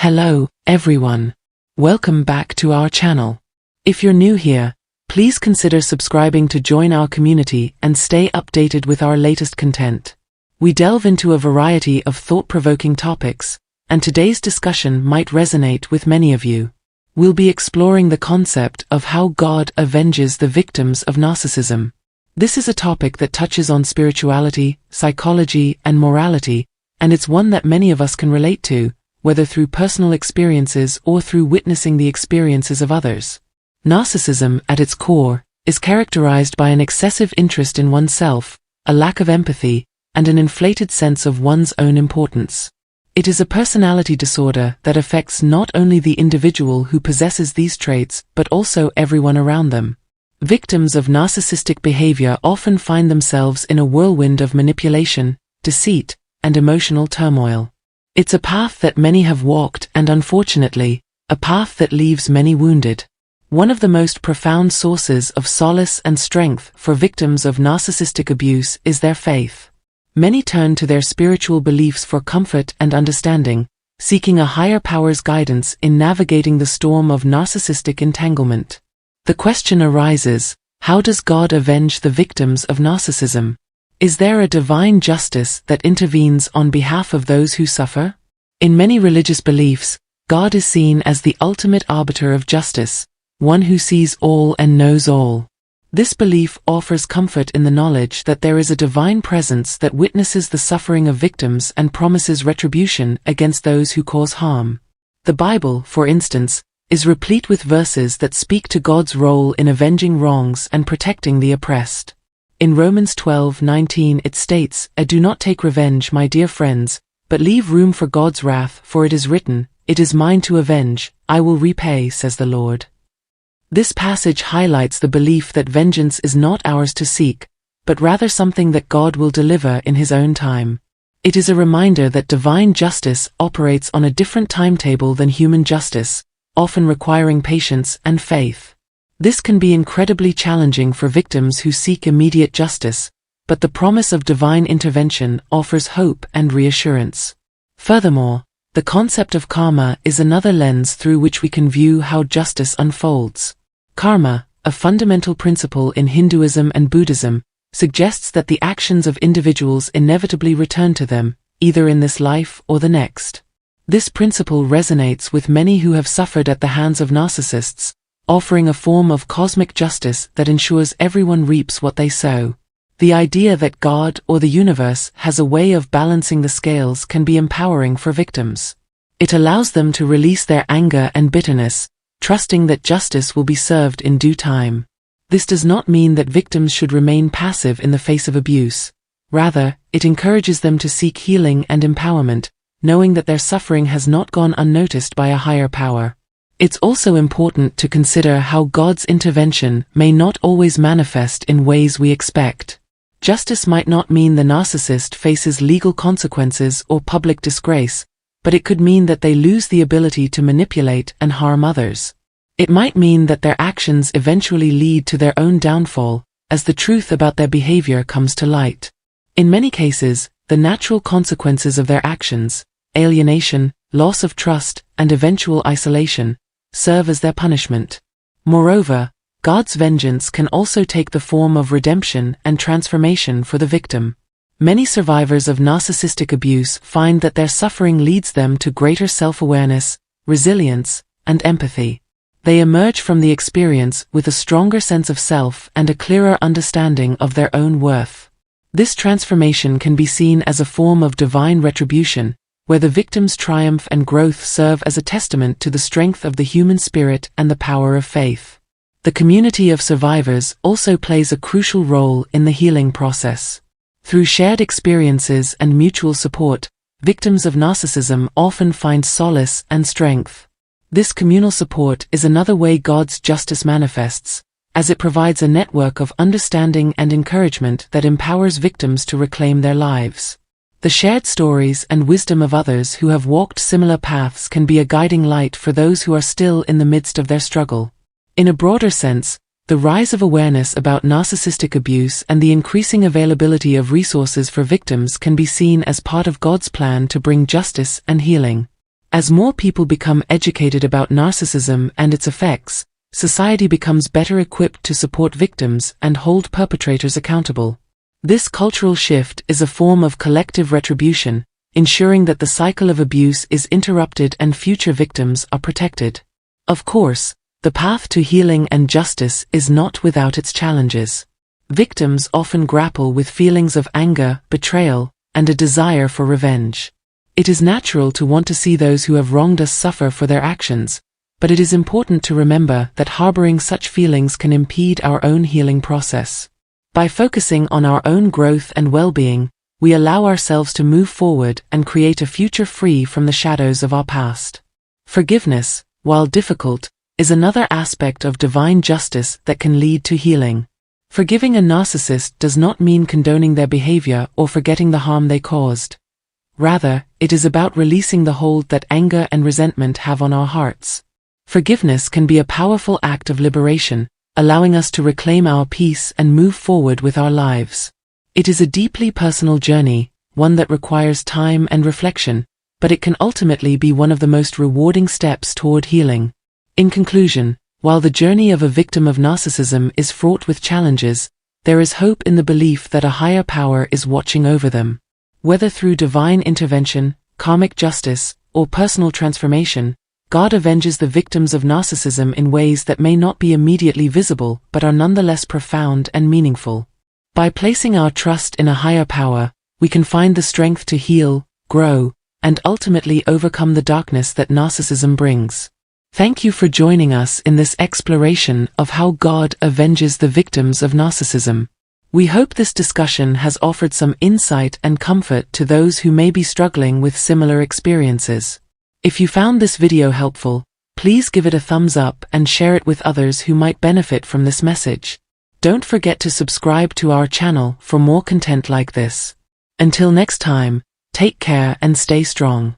Hello, everyone. Welcome back to our channel. If you're new here, please consider subscribing to join our community and stay updated with our latest content. We delve into a variety of thought-provoking topics, and today's discussion might resonate with many of you. We'll be exploring the concept of how God avenges the victims of narcissism. This is a topic that touches on spirituality, psychology, and morality, and it's one that many of us can relate to, whether through personal experiences or through witnessing the experiences of others. Narcissism, at its core, is characterized by an excessive interest in oneself, a lack of empathy, and an inflated sense of one's own importance. It is a personality disorder that affects not only the individual who possesses these traits but also everyone around them. Victims of narcissistic behavior often find themselves in a whirlwind of manipulation, deceit, and emotional turmoil. It's a path that many have walked and, unfortunately, a path that leaves many wounded. One of the most profound sources of solace and strength for victims of narcissistic abuse is their faith. Many turn to their spiritual beliefs for comfort and understanding, seeking a higher power's guidance in navigating the storm of narcissistic entanglement. The question arises, how does God avenge the victims of narcissism? Is there a divine justice that intervenes on behalf of those who suffer? In many religious beliefs, God is seen as the ultimate arbiter of justice, one who sees all and knows all. This belief offers comfort in the knowledge that there is a divine presence that witnesses the suffering of victims and promises retribution against those who cause harm. The Bible, for instance, is replete with verses that speak to God's role in avenging wrongs and protecting the oppressed. In Romans 12:19 it states, "Do not take revenge, my dear friends, but leave room for God's wrath, for it is written, 'It is mine to avenge, I will repay,' says the Lord." This passage highlights the belief that vengeance is not ours to seek, but rather something that God will deliver in His own time. It is a reminder that divine justice operates on a different timetable than human justice, often requiring patience and faith. This can be incredibly challenging for victims who seek immediate justice, but the promise of divine intervention offers hope and reassurance. Furthermore, the concept of karma is another lens through which we can view how justice unfolds. Karma, a fundamental principle in Hinduism and Buddhism, suggests that the actions of individuals inevitably return to them, either in this life or the next. This principle resonates with many who have suffered at the hands of narcissists, offering a form of cosmic justice that ensures everyone reaps what they sow. The idea that God or the universe has a way of balancing the scales can be empowering for victims. It allows them to release their anger and bitterness, trusting that justice will be served in due time. This does not mean that victims should remain passive in the face of abuse. Rather, it encourages them to seek healing and empowerment, knowing that their suffering has not gone unnoticed by a higher power. It's also important to consider how God's intervention may not always manifest in ways we expect. Justice might not mean the narcissist faces legal consequences or public disgrace, but it could mean that they lose the ability to manipulate and harm others. It might mean that their actions eventually lead to their own downfall, as the truth about their behavior comes to light. In many cases, the natural consequences of their actions, alienation, loss of trust, and eventual isolation, serve as their punishment. Moreover, God's vengeance can also take the form of redemption and transformation for the victim. Many survivors of narcissistic abuse find that their suffering leads them to greater self-awareness, resilience, and empathy. They emerge from the experience with a stronger sense of self and a clearer understanding of their own worth. This transformation can be seen as a form of divine retribution, where the victim's triumph and growth serve as a testament to the strength of the human spirit and the power of faith. The community of survivors also plays a crucial role in the healing process. Through shared experiences and mutual support, victims of narcissism often find solace and strength. This communal support is another way God's justice manifests, as it provides a network of understanding and encouragement that empowers victims to reclaim their lives. The shared stories and wisdom of others who have walked similar paths can be a guiding light for those who are still in the midst of their struggle. In a broader sense, the rise of awareness about narcissistic abuse and the increasing availability of resources for victims can be seen as part of God's plan to bring justice and healing. As more people become educated about narcissism and its effects, society becomes better equipped to support victims and hold perpetrators accountable. This cultural shift is a form of collective retribution, ensuring that the cycle of abuse is interrupted and future victims are protected. Of course, the path to healing and justice is not without its challenges. Victims often grapple with feelings of anger, betrayal, and a desire for revenge. It is natural to want to see those who have wronged us suffer for their actions, but it is important to remember that harboring such feelings can impede our own healing process. By focusing on our own growth and well-being, we allow ourselves to move forward and create a future free from the shadows of our past. Forgiveness, while difficult, is another aspect of divine justice that can lead to healing. Forgiving a narcissist does not mean condoning their behavior or forgetting the harm they caused. Rather, it is about releasing the hold that anger and resentment have on our hearts. Forgiveness can be a powerful act of liberation, allowing us to reclaim our peace and move forward with our lives. It is a deeply personal journey, one that requires time and reflection, but it can ultimately be one of the most rewarding steps toward healing. In conclusion, while the journey of a victim of narcissism is fraught with challenges, there is hope in the belief that a higher power is watching over them. Whether through divine intervention, karmic justice, or personal transformation, God avenges the victims of narcissism in ways that may not be immediately visible but are nonetheless profound and meaningful. By placing our trust in a higher power, we can find the strength to heal, grow, and ultimately overcome the darkness that narcissism brings. Thank you for joining us in this exploration of how God avenges the victims of narcissism. We hope this discussion has offered some insight and comfort to those who may be struggling with similar experiences. If you found this video helpful, please give it a thumbs up and share it with others who might benefit from this message. Don't forget to subscribe to our channel for more content like this. Until next time, take care and stay strong.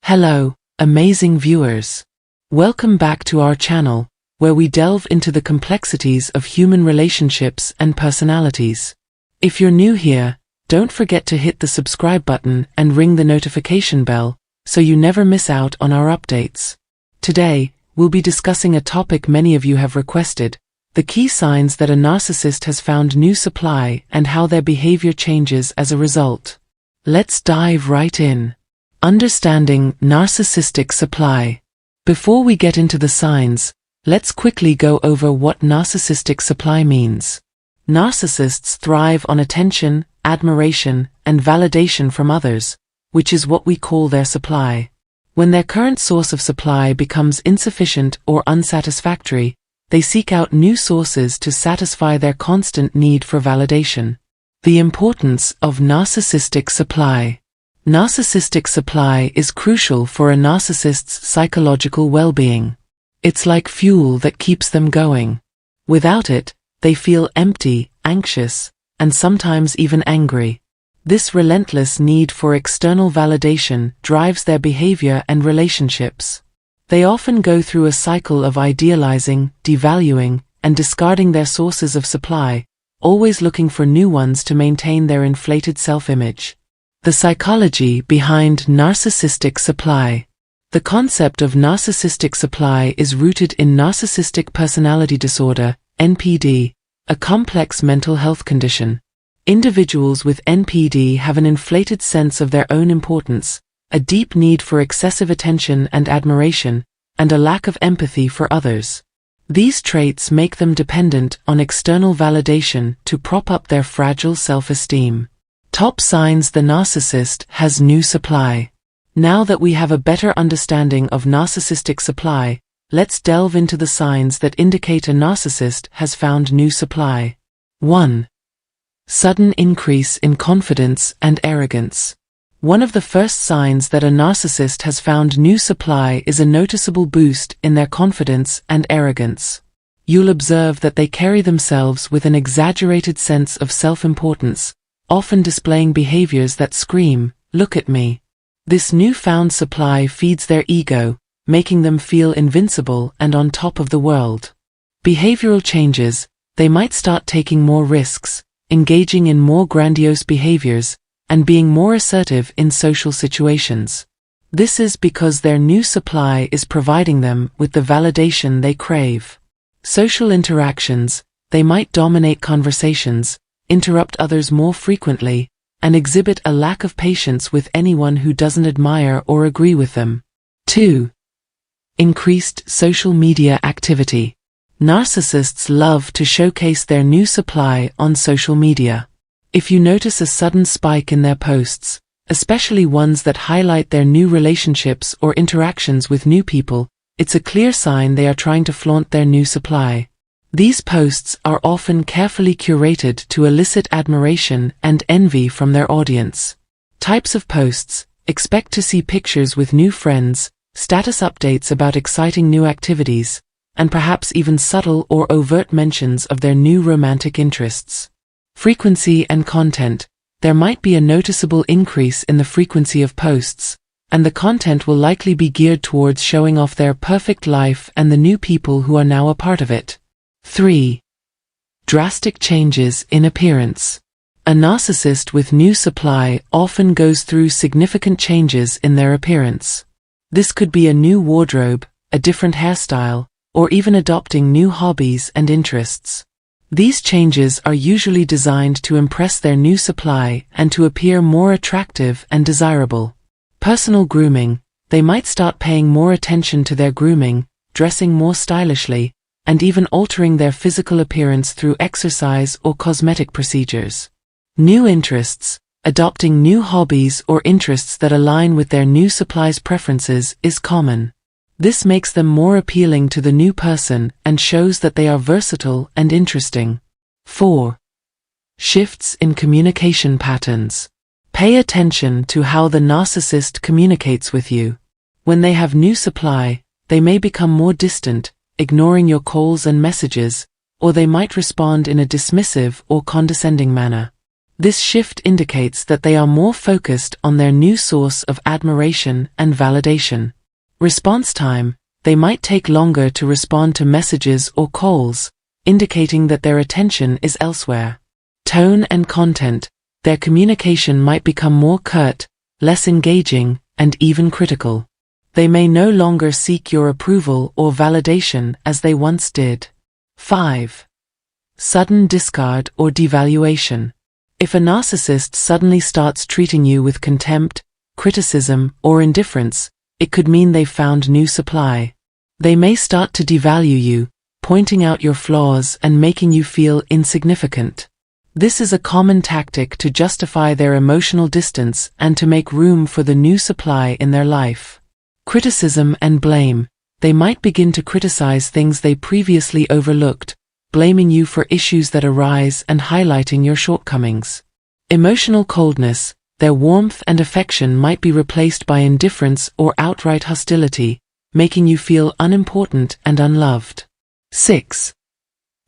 Hello, amazing viewers. Welcome back to our channel, where we delve into the complexities of human relationships and personalities. If you're new here, don't forget to hit the subscribe button and ring the notification bell, so you never miss out on our updates. Today, we'll be discussing a topic many of you have requested: the key signs that a narcissist has found new supply and how their behavior changes as a result. Let's dive right in. Understanding narcissistic supply. Before we get into the signs, let's quickly go over what narcissistic supply means. Narcissists thrive on attention, admiration, and validation from others, which is what we call their supply. When their current source of supply becomes insufficient or unsatisfactory, they seek out new sources to satisfy their constant need for validation. The importance of narcissistic supply. Narcissistic supply is crucial for a narcissist's psychological well-being. It's like fuel that keeps them going. Without it, they feel empty, anxious, and sometimes even angry. This relentless need for external validation drives their behavior and relationships. They often go through a cycle of idealizing, devaluing, and discarding their sources of supply, always looking for new ones to maintain their inflated self-image. The psychology behind narcissistic supply. The concept of narcissistic supply is rooted in narcissistic personality disorder, NPD, a complex mental health condition. Individuals with NPD have an inflated sense of their own importance, a deep need for excessive attention and admiration, and a lack of empathy for others. These traits make them dependent on external validation to prop up their fragile self-esteem. Top signs the narcissist has new supply. Now that we have a better understanding of narcissistic supply, let's delve into the signs that indicate a narcissist has found new supply. 1. Sudden increase in confidence and arrogance. One of the first signs that a narcissist has found new supply is a noticeable boost in their confidence and arrogance. You'll observe that they carry themselves with an exaggerated sense of self-importance, often displaying behaviors that scream, "Look at me." This newfound supply feeds their ego, making them feel invincible and on top of the world. Behavioral changes. They might start taking more risks, engaging in more grandiose behaviors, and being more assertive in social situations. This is because their new supply is providing them with the validation they crave. Social interactions, they might dominate conversations, interrupt others more frequently, and exhibit a lack of patience with anyone who doesn't admire or agree with them. 2. Increased social media activity. Narcissists love to showcase their new supply on social media. If you notice a sudden spike in their posts, especially ones that highlight their new relationships or interactions with new people, it's a clear sign they are trying to flaunt their new supply. These posts are often carefully curated to elicit admiration and envy from their audience. Types of posts: expect to see pictures with new friends, status updates about exciting new activities, and perhaps even subtle or overt mentions of their new romantic interests. Frequency and content. There might be a noticeable increase in the frequency of posts, and the content will likely be geared towards showing off their perfect life and the new people who are now a part of it. 3. Drastic changes in appearance. A narcissist with new supply often goes through significant changes in their appearance. This could be a new wardrobe, a different hairstyle, or even adopting new hobbies and interests. These changes are usually designed to impress their new supply and to appear more attractive and desirable. Personal grooming. They might start paying more attention to their grooming, dressing more stylishly, and even altering their physical appearance through exercise or cosmetic procedures. New interests. Adopting new hobbies or interests that align with their new supply's preferences is common. This makes them more appealing to the new person and shows that they are versatile and interesting. 4. Shifts in communication patterns. Pay attention to how the narcissist communicates with you. When they have new supply, they may become more distant, ignoring your calls and messages, or they might respond in a dismissive or condescending manner. This shift indicates that they are more focused on their new source of admiration and validation. Response time. They might take longer to respond to messages or calls, indicating that their attention is elsewhere. Tone and content. Their communication might become more curt, less engaging, and even critical. They may no longer seek your approval or validation as they once did. 5. Sudden discard or devaluation. If a narcissist suddenly starts treating you with contempt, criticism, or indifference, it could mean they've found new supply. They may start to devalue you, pointing out your flaws and making you feel insignificant. This is a common tactic to justify their emotional distance and to make room for the new supply in their life. Criticism and blame. They might begin to criticize things they previously overlooked, blaming you for issues that arise and highlighting your shortcomings. Emotional coldness. Their warmth and affection might be replaced by indifference or outright hostility, making you feel unimportant and unloved. 6.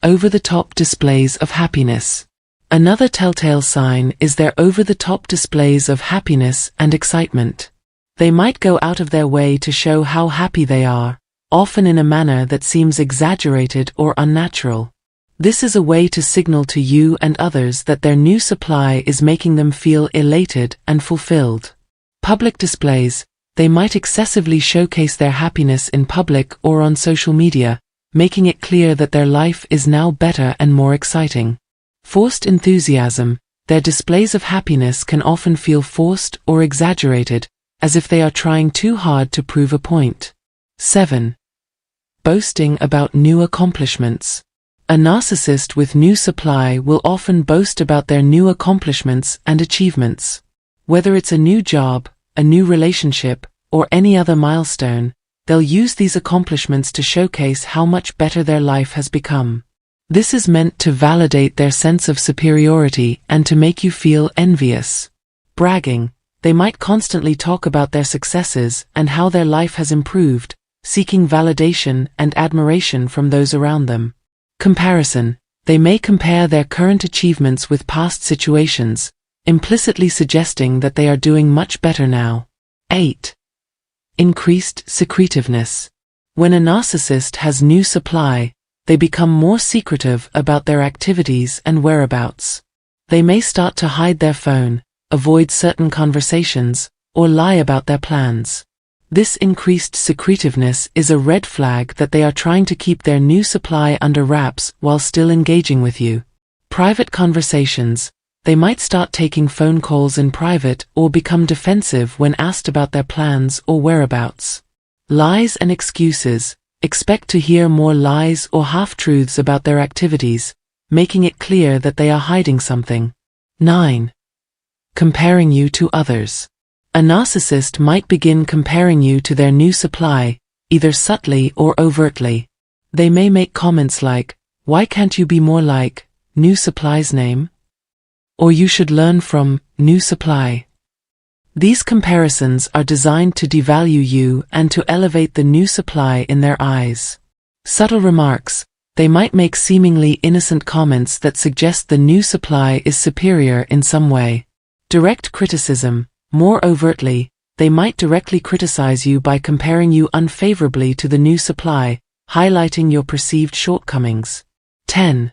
Over-the-top displays of happiness. Another telltale sign is their over-the-top displays of happiness and excitement. They might go out of their way to show how happy they are, often in a manner that seems exaggerated or unnatural. This is a way to signal to you and others that their new supply is making them feel elated and fulfilled. Public displays. They might excessively showcase their happiness in public or on social media, making it clear that their life is now better and more exciting. Forced enthusiasm. Their displays of happiness can often feel forced or exaggerated, as if they are trying too hard to prove a point. 7. Boasting about new accomplishments. A narcissist with new supply will often boast about their new accomplishments and achievements. Whether it's a new job, a new relationship, or any other milestone, they'll use these accomplishments to showcase how much better their life has become. This is meant to validate their sense of superiority and to make you feel envious. Bragging. They might constantly talk about their successes and how their life has improved, seeking validation and admiration from those around them. Comparison. They may compare their current achievements with past situations, implicitly suggesting that they are doing much better now. 8. Increased secretiveness. When a narcissist has new supply, they become more secretive about their activities and whereabouts. They may start to hide their phone, avoid certain conversations, or lie about their plans. This increased secretiveness is a red flag that they are trying to keep their new supply under wraps while still engaging with you. Private conversations. They might start taking phone calls in private or become defensive when asked about their plans or whereabouts. Lies and excuses. Expect to hear more lies or half-truths about their activities, making it clear that they are hiding something. 9. Comparing you to others. A narcissist might begin comparing you to their new supply, either subtly or overtly. They may make comments like, "Why can't you be more like new supply's name?" Or "You should learn from new supply." These comparisons are designed to devalue you and to elevate the new supply in their eyes. Subtle remarks. They might make seemingly innocent comments that suggest the new supply is superior in some way. Direct criticism. More overtly, they might directly criticize you by comparing you unfavorably to the new supply, highlighting your perceived shortcomings. 10.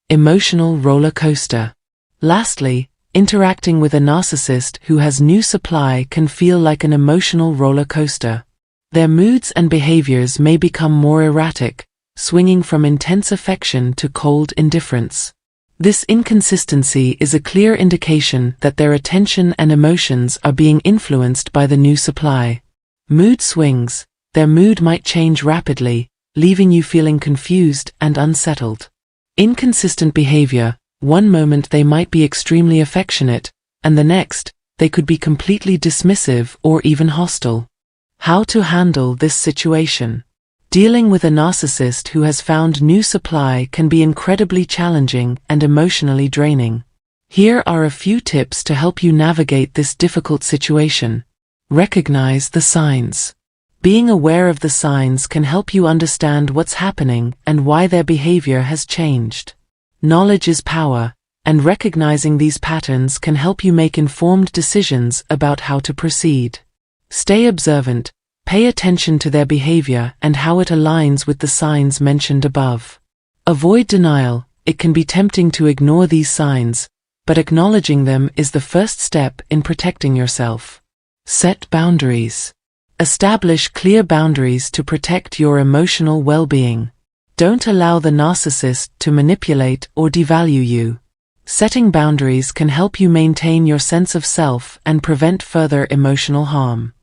Emotional roller coaster. Lastly, interacting with a narcissist who has new supply can feel like an emotional roller coaster. Their moods and behaviors may become more erratic, swinging from intense affection to cold indifference. This inconsistency is a clear indication that their attention and emotions are being influenced by the new supply. Mood swings. Their mood might change rapidly, leaving you feeling confused and unsettled. Inconsistent behavior. One moment they might be extremely affectionate, and the next, they could be completely dismissive or even hostile. How to handle this situation? Dealing with a narcissist who has found new supply can be incredibly challenging and emotionally draining. Here are a few tips to help you navigate this difficult situation. Recognize the signs. Being aware of the signs can help you understand what's happening and why their behavior has changed. Knowledge is power, and recognizing these patterns can help you make informed decisions about how to proceed. Stay observant. Pay attention to their behavior and how it aligns with the signs mentioned above. Avoid denial. It can be tempting to ignore these signs, but acknowledging them is the first step in protecting yourself. Set boundaries. Establish clear boundaries to protect your emotional well-being. Don't allow the narcissist to manipulate or devalue you. Setting boundaries can help you maintain your sense of self and prevent further emotional harm.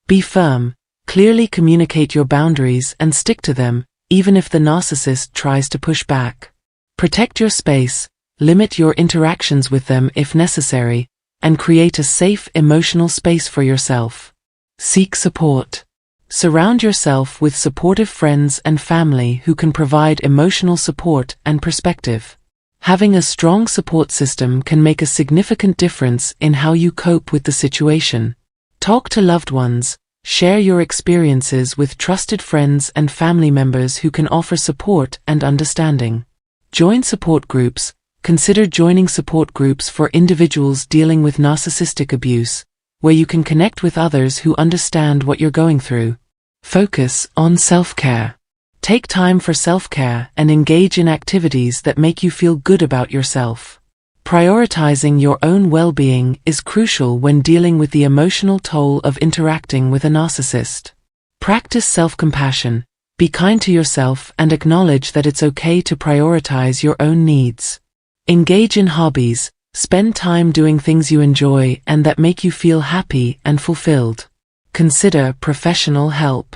Be firm. Clearly communicate your boundaries and stick to them, even if the narcissist tries to push back. Protect your space, limit your interactions with them if necessary, and create a safe emotional space for yourself. Seek support. Surround yourself with supportive friends and family who can provide emotional support and perspective. Having a strong support system can make a significant difference in how you cope with the situation. Talk to loved ones. Share your experiences with trusted friends and family members who can offer support and understanding. Join support groups. Consider joining support groups for individuals dealing with narcissistic abuse, where you can connect with others who understand what you're going through. Focus on self-care. Take time for self-care and engage in activities that make you feel good about yourself. Prioritizing your own well-being is crucial when dealing with the emotional toll of interacting with a narcissist. Practice self-compassion. Be kind to yourself and acknowledge that it's okay to prioritize your own needs. Engage in hobbies. Spend time doing things you enjoy and that make you feel happy and fulfilled. Consider professional help.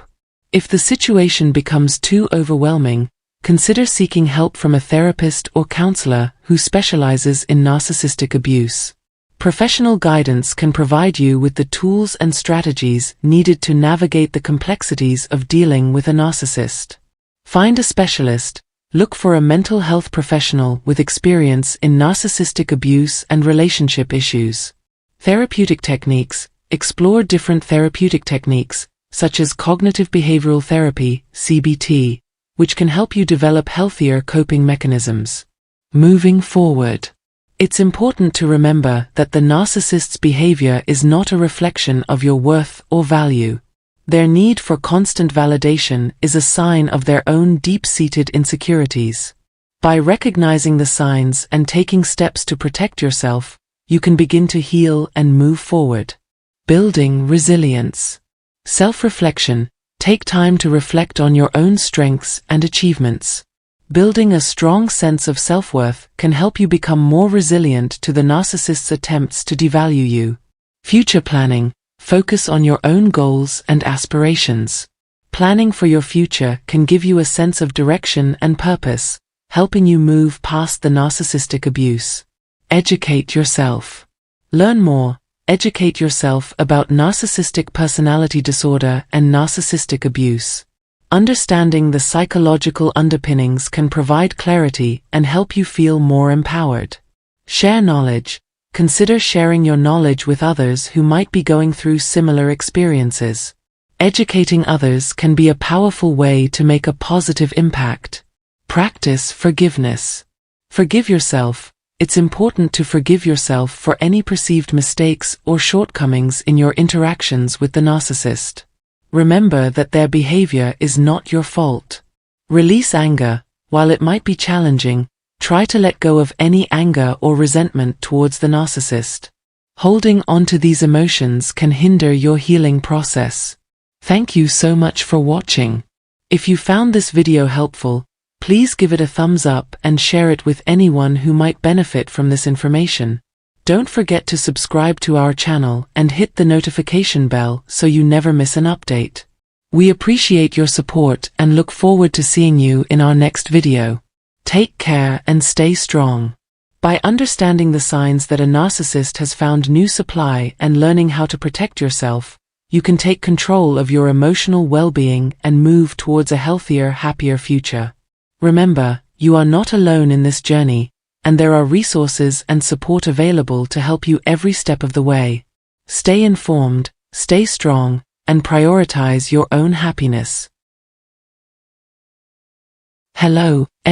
If the situation becomes too overwhelming, consider seeking help from a therapist or counselor who specializes in narcissistic abuse. Professional guidance can provide you with the tools and strategies needed to navigate the complexities of dealing with a narcissist. Find a specialist. Look for a mental health professional with experience in narcissistic abuse and relationship issues. Therapeutic techniques. Explore different therapeutic techniques, such as cognitive behavioral therapy, CBT, which can help you develop healthier coping mechanisms. Moving forward. It's important to remember that the narcissist's behavior is not a reflection of your worth or value. Their need for constant validation is a sign of their own deep-seated insecurities. By recognizing the signs and taking steps to protect yourself, you can begin to heal and move forward. Building resilience. Self-reflection. Take time to reflect on your own strengths and achievements. Building a strong sense of self-worth can help you become more resilient to the narcissist's attempts to devalue you. Future planning. Focus on your own goals and aspirations. Planning for your future can give you a sense of direction and purpose, helping you move past the narcissistic abuse. Educate yourself. Learn more. Educate yourself about narcissistic personality disorder and narcissistic abuse. Understanding the psychological underpinnings can provide clarity and help you feel more empowered. Share knowledge. Consider sharing your knowledge with others who might be going through similar experiences. Educating others can be a powerful way to make a positive impact. Practice forgiveness. Forgive yourself. It's important to forgive yourself for any perceived mistakes or shortcomings in your interactions with the narcissist. Remember that their behavior is not your fault. Release anger. While it might be challenging, try to let go of any anger or resentment towards the narcissist. Holding on to these emotions can hinder your healing process. Thank you so much for watching. If you found this video helpful, please give it a thumbs up and share it with anyone who might benefit from this information. Don't forget to subscribe to our channel and hit the notification bell so you never miss an update. We appreciate your support and look forward to seeing you in our next video. Take care and stay strong. By understanding the signs that a narcissist has found new supply and learning how to protect yourself, you can take control of your emotional well-being and move towards a healthier, happier future. Remember, you are not alone in this journey, and there are resources and support available to help you every step of the way. Stay informed, stay strong, and prioritize your own happiness. Hello,